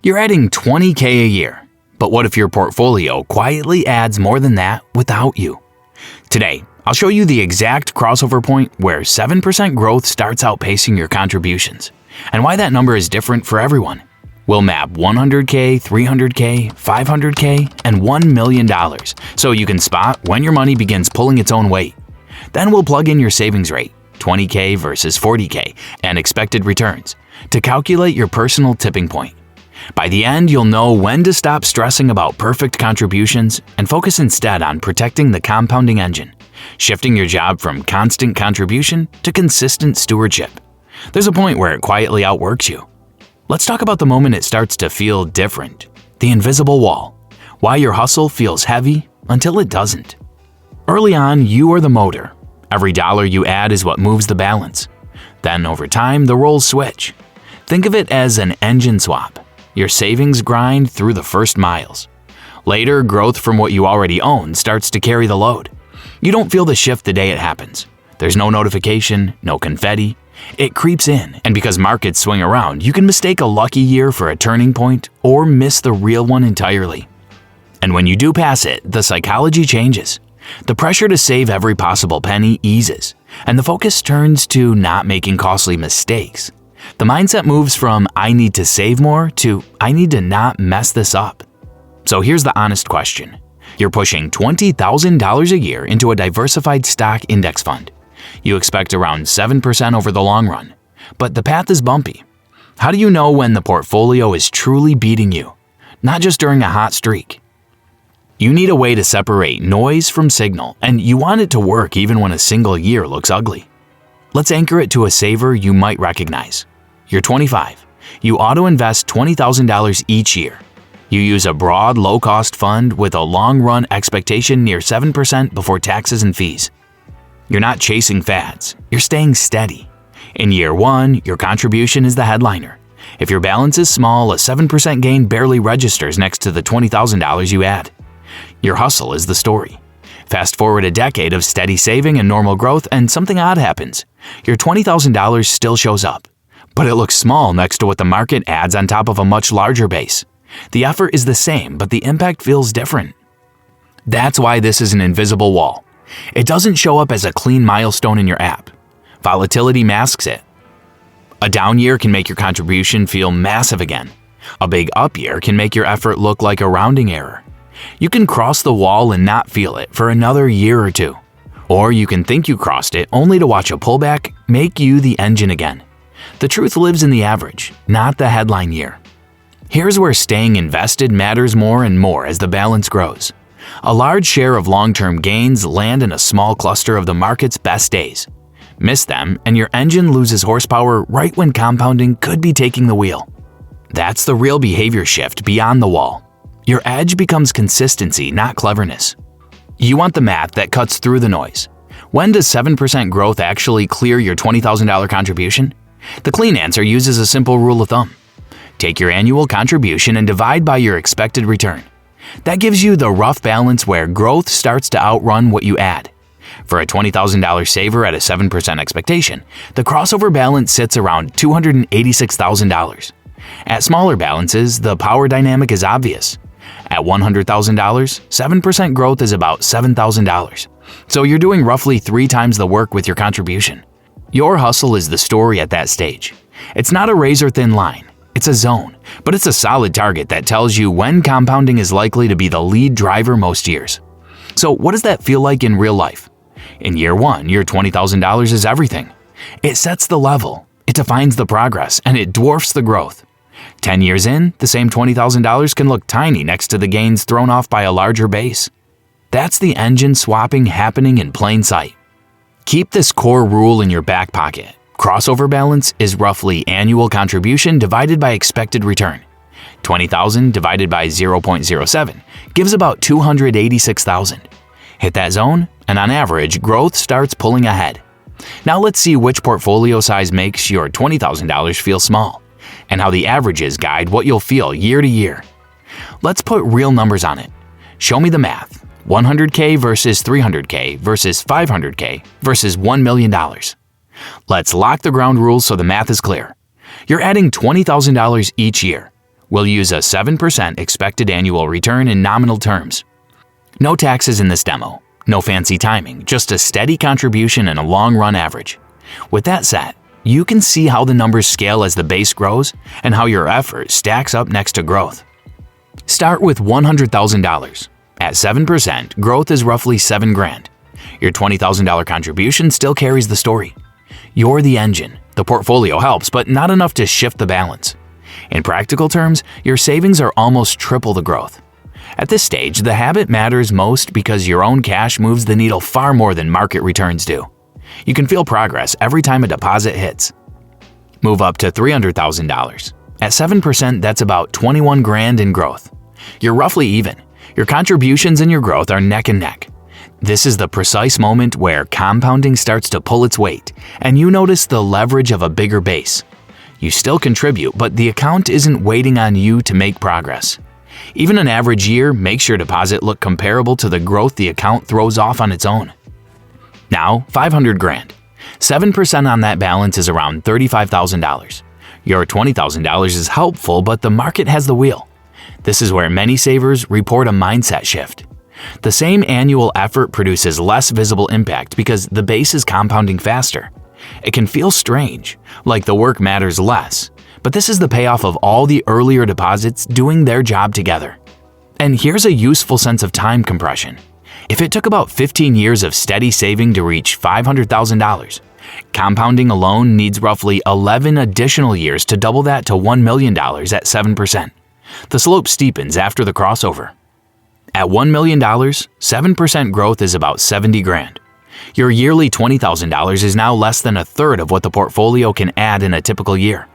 You're adding $20K a year, but what if your portfolio quietly adds more than that without you? Today, I'll show you the exact crossover point where 7% growth starts outpacing your contributions, and why that number is different for everyone. We'll map $100K, $300K, $500K, and $1 million so you can spot when your money begins pulling its own weight. Then we'll plug in your savings rate, 20K versus 40K, and expected returns to calculate your personal tipping point. By the end, you'll know when to stop stressing about perfect contributions and focus instead on protecting the compounding engine, shifting your job from constant contribution to consistent stewardship. There's a point where it quietly outworks you. Let's talk about the moment it starts to feel different, the invisible wall, why your hustle feels heavy until it doesn't. Early on, you are the motor. Every dollar you add is what moves the balance. Then over time, the roles switch. Think of it as an engine swap. Your savings grind through the first miles. Later, growth from what you already own starts to carry the load. You don't feel the shift the day it happens. There's no notification, no confetti. It creeps in, and because markets swing around, you can mistake a lucky year for a turning point or miss the real one entirely. And when you do pass it, the psychology changes. The pressure to save every possible penny eases, and the focus turns to not making costly mistakes. The mindset moves from "I need to save more" to "I need to not mess this up." So here's the honest question. You're pushing $20,000 a year into a diversified stock index fund. You expect around 7% over the long run, but the path is bumpy. How do you know when the portfolio is truly beating you? Not just during a hot streak. You need a way to separate noise from signal, and you want it to work even when a single year looks ugly. Let's anchor it to a saver you might recognize. You're 25. You auto-invest $20,000 each year. You use a broad, low-cost fund with a long-run expectation near 7% before taxes and fees. You're not chasing fads. You're staying steady. In year one, your contribution is the headliner. If your balance is small, a 7% gain barely registers next to the $20,000 you add. Your hustle is the story. Fast forward a decade of steady saving and normal growth, and something odd happens. Your $20,000 still shows up, but it looks small next to what the market adds on top of a much larger base. The effort is the same, but the impact feels different. That's why this is an invisible wall. It doesn't show up as a clean milestone in your app. Volatility masks it. A down year can make your contribution feel massive again. A big up year can make your effort look like a rounding error. You can cross the wall and not feel it for another year or two. Or you can think you crossed it only to watch a pullback make you the engine again. The truth lives in the average, not the headline year. Here's where staying invested matters more and more as the balance grows. A large share of long-term gains land in a small cluster of the market's best days. Miss them, and your engine loses horsepower right when compounding could be taking the wheel. That's the real behavior shift beyond the wall. Your edge becomes consistency, not cleverness. You want the math that cuts through the noise. When does 7% growth actually clear your $20,000 contribution? The clean answer uses a simple rule of thumb. Take your annual contribution and divide by your expected return. That gives you the rough balance where growth starts to outrun what you add. For a $20,000 saver at a 7% expectation, the crossover balance sits around $286,000. At smaller balances, the power dynamic is obvious. At $100,000, 7% growth is about $7,000. So you're doing roughly 3 times the work with your contribution. Your hustle is the story at that stage. It's not a razor-thin line. It's a zone, but it's a solid target that tells you when compounding is likely to be the lead driver most years. So what does that feel like in real life? In year one, your $20,000 is everything. It sets the level, it defines the progress, and it dwarfs the growth. 10 years in, the same $20,000 can look tiny next to the gains thrown off by a larger base. That's the engine swapping happening in plain sight. Keep this core rule in your back pocket. Crossover balance is roughly annual contribution divided by expected return. 20,000 divided by 0.07 gives about 286,000. Hit that zone, and on average, growth starts pulling ahead. Now let's see which portfolio size makes your $20,000 feel small, and how the averages guide what you'll feel year to year. Let's put real numbers on it. Show me the math. 100K versus 300K versus 500K versus $1 million. Let's lock the ground rules so the math is clear. You're adding $20,000 each year. We'll use a 7% expected annual return in nominal terms. No taxes in this demo, no fancy timing, just a steady contribution and a long-run average. With that said, you can see how the numbers scale as the base grows and how your effort stacks up next to growth. Start with $100,000. At 7%, growth is roughly $7,000. Your $20,000 contribution still carries the story. You're the engine. The portfolio helps, but not enough to shift the balance. In practical terms, your savings are almost triple the growth. At this stage, the habit matters most because your own cash moves the needle far more than market returns do. You can feel progress every time a deposit hits. Move up to $300,000. At 7%, that's about $21,000 in growth. You're roughly even. Your contributions and your growth are neck and neck. This is the precise moment where compounding starts to pull its weight, and you notice the leverage of a bigger base. You still contribute, but the account isn't waiting on you to make progress. Even an average year makes your deposit look comparable to the growth the account throws off on its own. Now, $500,000. 7% on that balance is around $35,000. Your $20,000 is helpful, but the market has the wheel. This is where many savers report a mindset shift. The same annual effort produces less visible impact because the base is compounding faster. It can feel strange, like the work matters less, but this is the payoff of all the earlier deposits doing their job together. And here's a useful sense of time compression. If it took about 15 years of steady saving to reach $500,000, compounding alone needs roughly 11 additional years to double that to $1 million at 7%. The slope steepens after the crossover. At $1 million, 7% growth is about $70,000. Your yearly $20,000 is now less than a third of what the portfolio can add in a typical year.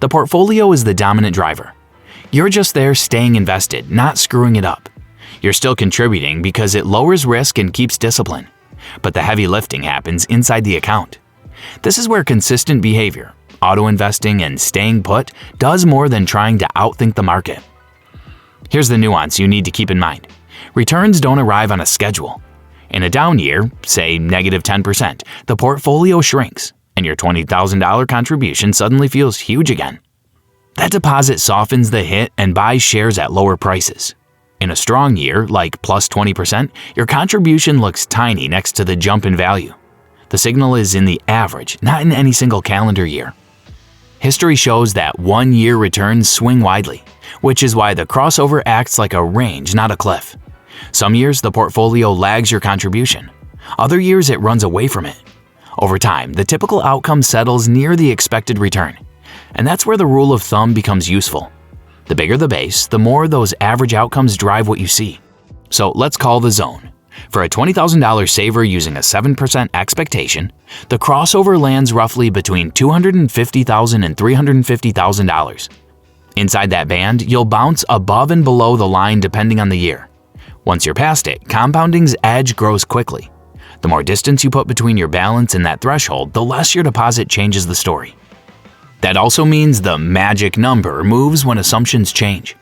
The portfolio is the dominant driver. You're just there staying invested, not screwing it up. You're still contributing because it lowers risk and keeps discipline. But the heavy lifting happens inside the account. This is where consistent behavior, auto-investing, and staying put does more than trying to outthink the market. Here's the nuance you need to keep in mind. Returns don't arrive on a schedule. In a down year, say negative 10%, the portfolio shrinks, and your $20,000 contribution suddenly feels huge again. That deposit softens the hit and buys shares at lower prices. In a strong year, like plus 20%, your contribution looks tiny next to the jump in value. The signal is in the average, not in any single calendar year. History shows that one-year returns swing widely, which is why the crossover acts like a range, not a cliff. Some years, the portfolio lags your contribution. Other years, it runs away from it. Over time, the typical outcome settles near the expected return. And that's where the rule of thumb becomes useful. The bigger the base, the more those average outcomes drive what you see. So let's call the zone. For a $20,000 saver using a 7% expectation, the crossover lands roughly between $250,000 and $350,000. Inside that band, you'll bounce above and below the line depending on the year. Once you're past it, compounding's edge grows quickly. The more distance you put between your balance and that threshold, the less your deposit changes the story. That also means the magic number moves when assumptions change.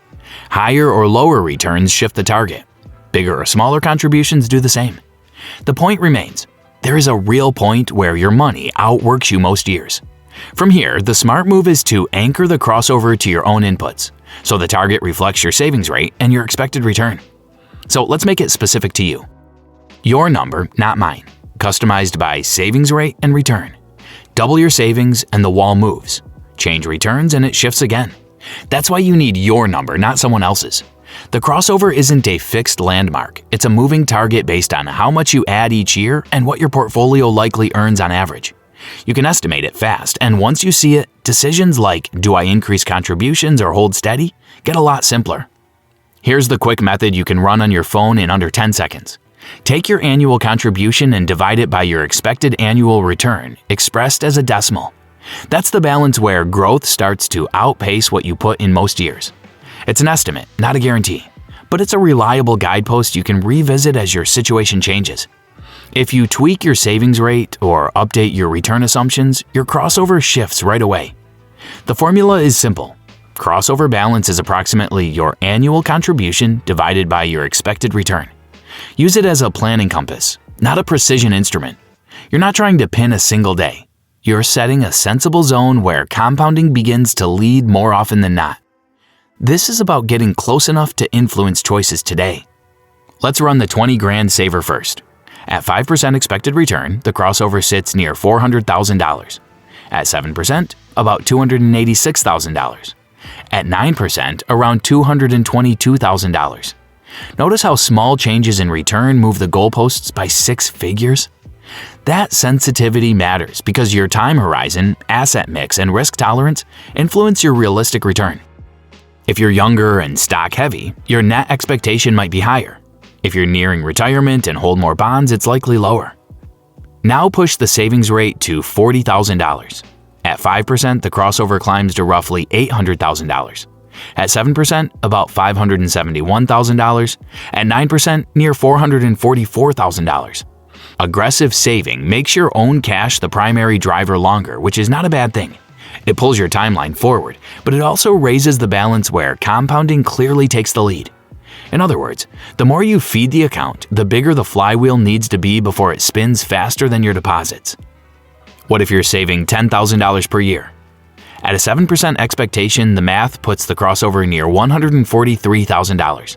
Higher or lower returns shift the target. Bigger or smaller contributions do the same. The point remains, there is a real point where your money outworks you most years. From here, the smart move is to anchor the crossover to your own inputs, so the target reflects your savings rate and your expected return. So let's make it specific to you. Your number, not mine, customized by savings rate and return. Double your savings and the wall moves. Change returns and it shifts again. That's why you need your number, not someone else's. The crossover isn't a fixed landmark. It's a moving target based on how much you add each year and what your portfolio likely earns on average. You can estimate it fast, and once you see it, decisions like, do I increase contributions or hold steady, get a lot simpler. Here's the quick method you can run on your phone in under 10 seconds. Take your annual contribution and divide it by your expected annual return, expressed as a decimal. That's the balance where growth starts to outpace what you put in most years. It's an estimate, not a guarantee, but it's a reliable guidepost you can revisit as your situation changes. If you tweak your savings rate or update your return assumptions, your crossover shifts right away. The formula is simple. Crossover balance is approximately your annual contribution divided by your expected return. Use it as a planning compass, not a precision instrument. You're not trying to pin a single day. You're setting a sensible zone where compounding begins to lead more often than not. This is about getting close enough to influence choices today. Let's run the 20 grand saver first. At 5% expected return, the crossover sits near $400,000. At 7%, about $286,000. At 9%, around $222,000. Notice how small changes in return move the goalposts by 6 figures? That sensitivity matters because your time horizon, asset mix, and risk tolerance influence your realistic return. If you're younger and stock heavy, your net expectation might be higher. If you're nearing retirement and hold more bonds, it's likely lower. Now push the savings rate to $40,000. At 5%, the crossover climbs to roughly $800,000. At 7%, about $571,000. At 9%, near $444,000. Aggressive saving makes your own cash the primary driver longer, which is not a bad thing. It pulls your timeline forward, but it also raises the balance where compounding clearly takes the lead. In other words, the more you feed the account, the bigger the flywheel needs to be before it spins faster than your deposits. What if you're saving $10,000 per year? At a 7% expectation, the math puts the crossover near $143,000.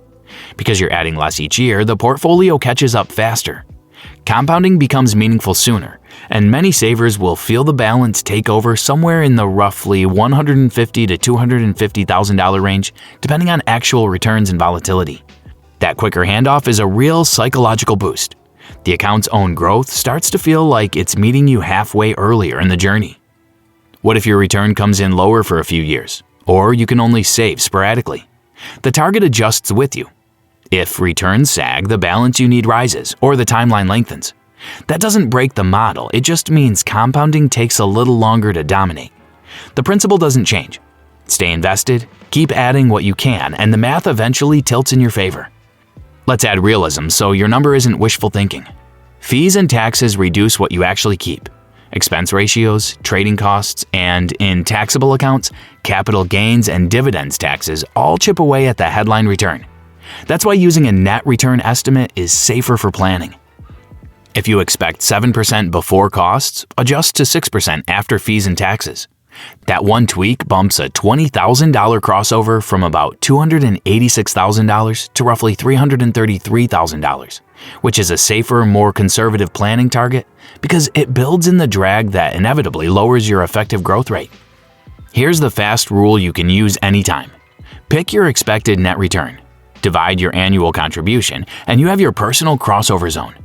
Because you're adding less each year, the portfolio catches up faster. Compounding becomes meaningful sooner, and many savers will feel the balance take over somewhere in the roughly $150,000 to $250,000 range, depending on actual returns and volatility. That quicker handoff is a real psychological boost. The account's own growth starts to feel like it's meeting you halfway earlier in the journey. What if your return comes in lower for a few years, or you can only save sporadically? The target adjusts with you. If returns sag, the balance you need rises, or the timeline lengthens. That doesn't break the model, it just means compounding takes a little longer to dominate. The principle doesn't change. Stay invested, keep adding what you can, and the math eventually tilts in your favor. Let's add realism so your number isn't wishful thinking. Fees and taxes reduce what you actually keep. Expense ratios, trading costs, and, in taxable accounts, capital gains and dividends taxes all chip away at the headline return. That's why using a net return estimate is safer for planning. If you expect 7% before costs, adjust to 6% after fees and taxes. That one tweak bumps a $20,000 crossover from about $286,000 to roughly $333,000, which is a safer, more conservative planning target because it builds in the drag that inevitably lowers your effective growth rate. Here's the fast rule you can use anytime. Pick your expected net return, divide your annual contribution, and you have your personal crossover zone.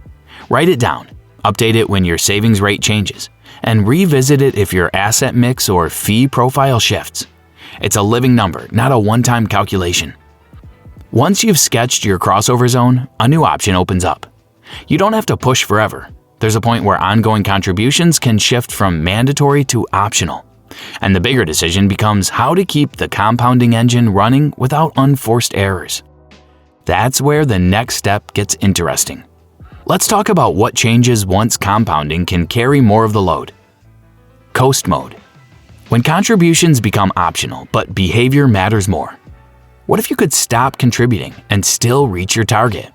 Write it down, update it when your savings rate changes, and revisit it if your asset mix or fee profile shifts. It's a living number, not a one-time calculation. Once you've sketched your crossover zone, a new option opens up. You don't have to push forever. There's a point where ongoing contributions can shift from mandatory to optional. And the bigger decision becomes how to keep the compounding engine running without unforced errors. That's where the next step gets interesting. Let's talk about what changes once compounding can carry more of the load. Coast mode. When contributions become optional, but behavior matters more. What if you could stop contributing and still reach your target?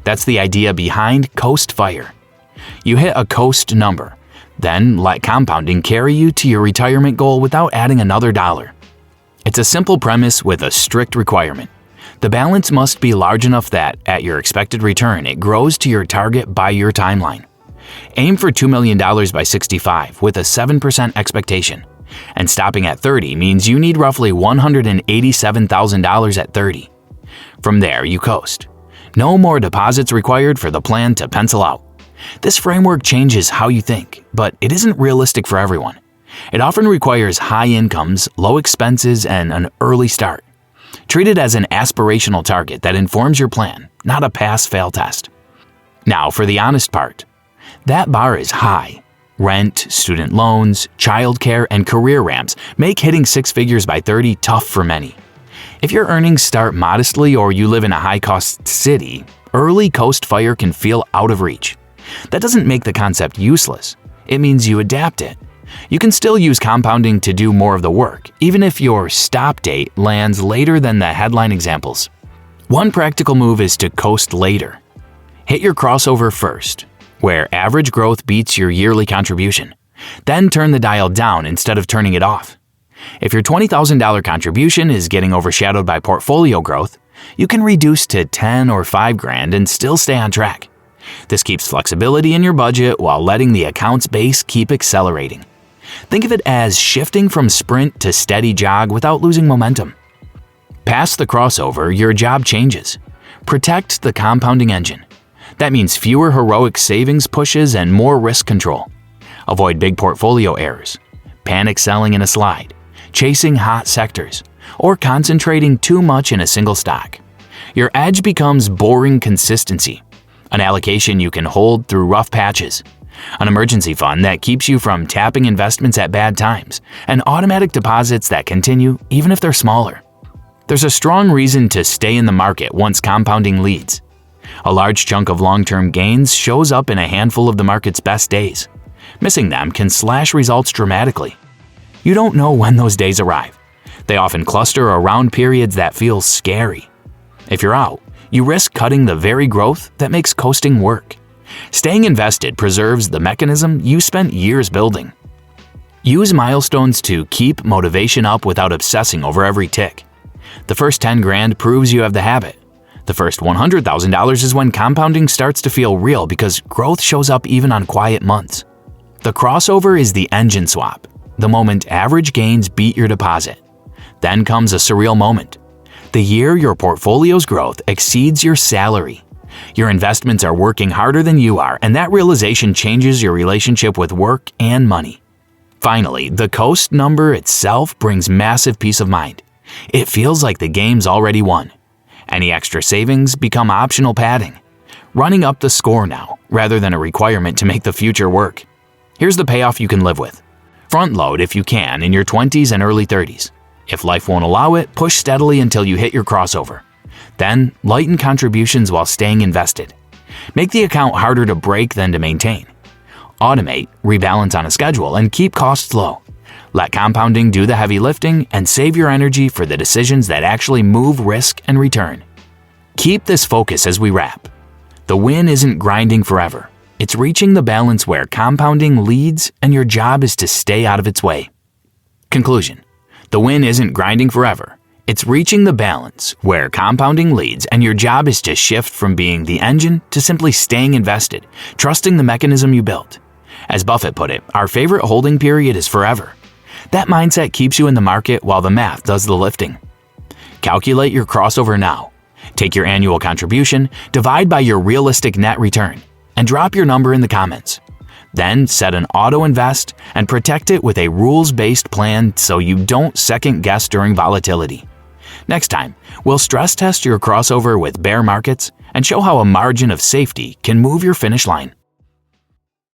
That's the idea behind Coast Fire. You hit a coast number, then let compounding carry you to your retirement goal without adding another dollar. It's a simple premise with a strict requirement. The balance must be large enough that, at your expected return, it grows to your target by your timeline. Aim for $2 million by 65 with a 7% expectation. And stopping at 30 means you need roughly $187,000 at 30. From there, you coast. No more deposits required for the plan to pencil out. This framework changes how you think, but it isn't realistic for everyone. It often requires high incomes, low expenses, and an early start. Treat it as an aspirational target that informs your plan, not a pass-fail test. Now for the honest part. That bar is high. Rent, student loans, childcare, and career ramps make hitting 6 figures by 30 tough for many. If your earnings start modestly or you live in a high-cost city, early Coast Fire can feel out of reach. That doesn't make the concept useless. It means you adapt it. You can still use compounding to do more of the work, even if your stop date lands later than the headline examples. One practical move is to coast later. Hit your crossover first, where average growth beats your yearly contribution. Then turn the dial down instead of turning it off. If your $20,000 contribution is getting overshadowed by portfolio growth, you can reduce to $10 or $5,000 and still stay on track. This keeps flexibility in your budget while letting the account's base keep accelerating. Think of it as shifting from sprint to steady jog without losing momentum. Past the crossover, your job changes. Protect the compounding engine. That means fewer heroic savings pushes and more risk control. Avoid big portfolio errors, panic selling in a slide, chasing hot sectors, or concentrating too much in a single stock. Your edge becomes boring consistency, an allocation you can hold through rough patches, an emergency fund that keeps you from tapping investments at bad times, and automatic deposits that continue even if they're smaller. There's a strong reason to stay in the market once compounding leads. A large chunk of long-term gains shows up in a handful of the market's best days. Missing them can slash results dramatically. You don't know when those days arrive. They often cluster around periods that feel scary. If you're out, you risk cutting the very growth that makes coasting work. Staying invested preserves the mechanism you spent years building. Use milestones to keep motivation up without obsessing over every tick. The first $10,000 proves you have the habit. The first $100,000 is when compounding starts to feel real because growth shows up even on quiet months. The crossover is the engine swap, the moment average gains beat your deposit. Then comes a surreal moment. The year your portfolio's growth exceeds your salary. Your investments are working harder than you are, and that realization changes your relationship with work and money. Finally, the coast number itself brings massive peace of mind. It feels like the game's already won. Any extra savings become optional padding, running up the score now, rather than a requirement to make the future work. Here's the payoff you can live with. Front load if you can in your 20s and early 30s. If life won't allow it, push steadily until you hit your crossover. Then, lighten contributions while staying invested. Make the account harder to break than to maintain. Automate, rebalance on a schedule, and keep costs low. Let compounding do the heavy lifting and save your energy for the decisions that actually move risk and return. Keep this focus as we wrap. The win isn't grinding forever. It's reaching the balance where compounding leads and your job is to stay out of its way. Conclusion. The win isn't grinding forever. It's reaching the balance where compounding leads and your job is to shift from being the engine to simply staying invested, trusting the mechanism you built. As Buffett put it, our favorite holding period is forever. That mindset keeps you in the market while the math does the lifting. Calculate your crossover now. Take your annual contribution, divide by your realistic net return, and drop your number in the comments. Then set an auto invest and protect it with a rules-based plan so you don't second guess during volatility. Next time, we'll stress test your crossover with bear markets and show how a margin of safety can move your finish line.